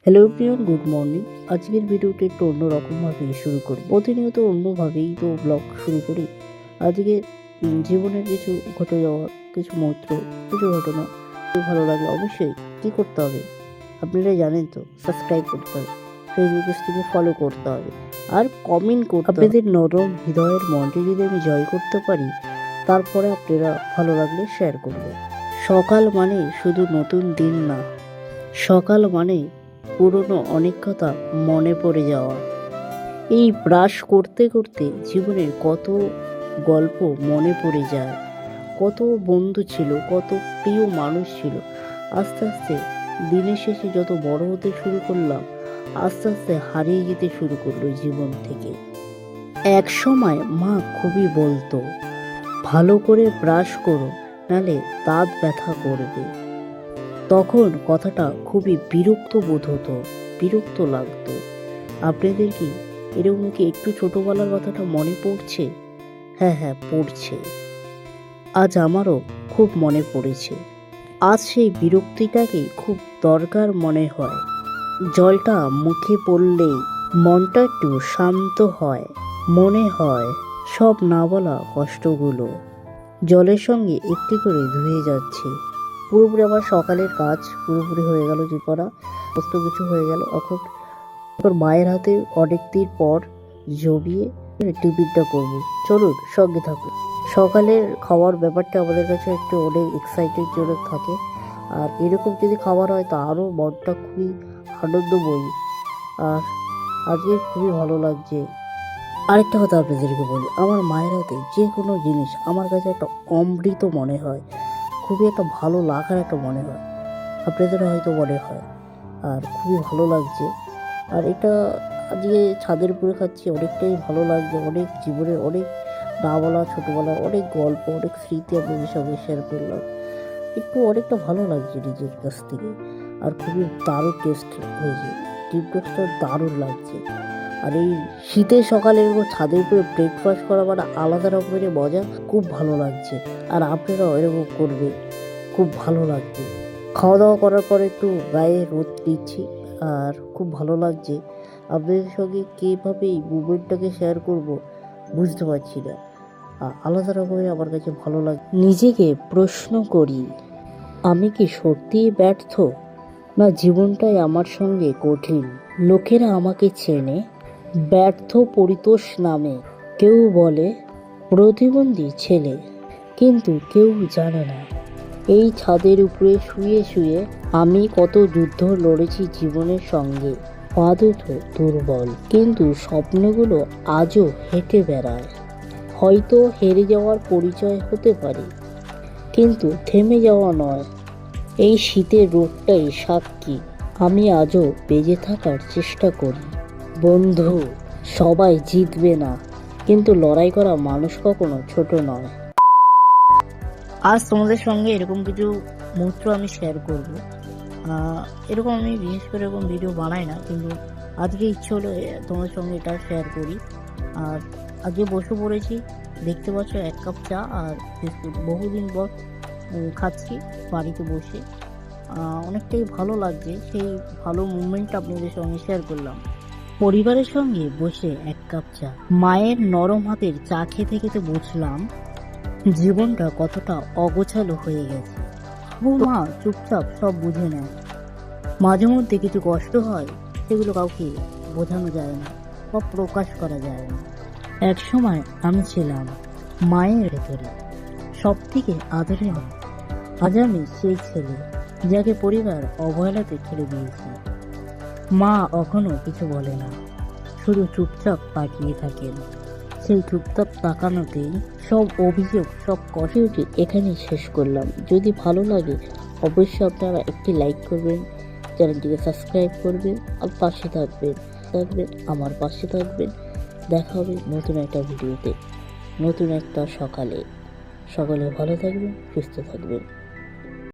Hello everyone, good morning. আজকের ভিডিওটা একটু অন্যরকমভাবে শুরু করি। প্রতিনিয়ত অন্যভাবেই তো ব্লগ শুরু করি। আজকে জীবনের কিছু ঘটে যাওয়া কিছু মুহূর্ত, কিছু ঘটনা ভালো লাগলে অবশ্যই কী করতে হবে আপনারা জানেন তো, সাবস্ক্রাইব করতে হবে, ফেসবুক পেজ থেকে ফলো করতে হবে আর কমেন্ট করতে হবে। আপনাদের নরম হৃদয়ের মনটি যদি আমি জয় করতে পারি, তারপরে আপনারা ভালো লাগলে শেয়ার করবেন। সকাল মানে শুধু নতুন দিন না, সকাল মানে পুরনো অনেক কথা মনে পড়ে যাওয়া। এই ব্রাশ করতে করতে জীবনের কত গল্প মনে পড়ে যায়, কত বন্ধু ছিল, কত প্রিয় মানুষ ছিল। আস্তে আস্তে দিনের শেষে যত বড় হতে শুরু করলাম, আস্তে আস্তে হারিয়ে যেতে শুরু করলো জীবন থেকে। এক সময় মা খুবই বলতো, ভালো করে ব্রাশ করো, নালে দাঁত ব্যথা করবে। তখন কথাটা খুবই বিরক্ত বোধ হতো, বিরক্ত লাগতো। আপনাদের কি এরকম কি একটু ছোটবেলার কথাটা মনে পড়ছে? হ্যাঁ, পড়ছে। আজ আমারও খুব মনে পড়েছে। আজ সেই বিরক্তিটাকে খুব দরকার মনে হয়। জলটা মুখে পড়লেই মনটা একটু শান্ত হয়, মনে হয় সব না বলা কষ্টগুলো জলের সঙ্গে একটি করে ধুয়ে যাচ্ছে। পুরোপুরি আমার সকালের কাজ পুরোপুরি হয়ে গেল, যে করা সমস্ত কিছু হয়ে গেল। এখন মায়ের হাতে অনেক দিন পর জমিয়ে টিফিনটা করবো। চলুন সঙ্গে থাকুন। সকালের খাওয়ার ব্যাপারটা আমাদের কাছে একটু অনেক এক্সাইটেড জনক থাকে, আর এরকম যদি খাবার হয় তা আরও মনটা খুবই আনন্দময়ী। আর আজকে খুবই ভালো লাগছে। আরেকটা কথা আপনাদেরকে বলি, আমার মায়ের হাতে যে কোনো জিনিস আমার কাছে একটা অমৃত মনে হয়, খুবই একটা ভালো লাগার একটা মনে হয়। আপনাদের হয়তো মনে হয়, আর খুবই ভালো লাগছে। আর এটা আজকে ছাদের উপরে খাচ্ছি, অনেকটাই ভালো লাগছে। অনেক জীবনের অনেক না বলা ছোটোবেলার অনেক গল্প, অনেক স্মৃতি আপনাদের সঙ্গে শেয়ার করলাম। একটু অনেকটা ভালো লাগছে নিজের কাছ থেকে। আর খুবই দারুণ টেস্ট হয়েছে, ডিপ টেস্টটা দারুণ লাগছে। আর এই শীতের সকালে এরকম ছাদের উপরে ব্রেকফাস্ট করা মানে আলাদা রকমের মজা, খুব ভালো লাগছে। আর আপনারাও এরকম করবে, খুব ভালো লাগবে। খাওয়া দাওয়া করার পর একটু গায়ে রোদ দিচ্ছি, আর খুব ভালো লাগছে। আপনাদের সঙ্গে কীভাবে এই মুভমেন্টটাকে শেয়ার করব বুঝতে পারছি না। আলাদা রকমের আমার কাছে ভালো লাগে। নিজেকে প্রশ্ন করি, আমি কি সত্যিই ব্যর্থ, না জীবনটাই আমার সঙ্গে কঠিন? লোকেরা আমাকে চেনে ব্যর্থ পরিতোষ নামে, কেউ বলে প্রতিবন্ধী ছেলে, কিন্তু কেউ জানে না এই ছাদের উপরে শুয়ে শুয়ে আমি কত যুদ্ধ লড়েছি জীবনের সঙ্গে। পা দুটো দুর্বল, কিন্তু স্বপ্নগুলো আজও হেঁটে বেড়ায়। হয়তো হেরে যাওয়ার পরিচয় হতে পারে, কিন্তু থেমে যাওয়া নয়। এই শীতের রোদটাই সাক্ষী, আমি আজও বেঁচে থাকার চেষ্টা করি। বন্ধু, সবাই জিতবে না, কিন্তু লড়াই করা মানুষ কখনো ছোট নয়। আজ তোমাদের সঙ্গে এরকম কিছু মুহূর্ত আমি শেয়ার করব। এরকম আমি বিশেষ করে এরকম ভিডিও বানাই না, কিন্তু আজকে ইচ্ছে হলো তোমাদের সঙ্গে এটা শেয়ার করি। আর আজকে বসে পড়েছি, দেখতে পাচ্ছ 1 কাপ চা আর বিস্কুট, বহুদিন পর খাচ্ছি বাড়িতে বসে। অনেকটাই ভালো লাগছে, সেই ভালো মুভমেন্টটা আপনাদের সঙ্গে শেয়ার করলাম। পরিবারের সঙ্গে বসে 1 কাপ চা, মায়ের নরম হাতের চা খেতে খেতে বুঝলাম জীবনটা কতটা অগোছালো হয়ে গেছে। মা চুপচাপ সব বুঝে নেয়। মাঝে মধ্যে কিছু কষ্ট হয়, সেগুলো কাউকে বোঝানো যায় না বা প্রকাশ করা যায় না। এক সময় আমি ছিলাম মায়ের ভেতরে সব থেকে আদরে হয়। আজ আমি সেই ছেলে যাকে পরিবার অবহেলাতে ছেড়ে দিয়েছে। মা কখনো কিছু বলে না, শুধু চুপচাপ তাকিয়ে থাকেন। সেই চুপচাপ তাকানোতেই সব অভিযোগ, সব কষ্টকে এখানেই শেষ করলাম। যদি ভালো লাগে অবশ্যই আপনারা একটি লাইক করবেন, চ্যানেলটিকে সাবস্ক্রাইব করবেন, আর পাশে থাকবেন আমার পাশে থাকবেন। দেখা হবে নতুন একটা ভিডিওতে, নতুন একটা সকালে। সকলে ভালো থাকবেন, সুস্থ থাকবেন।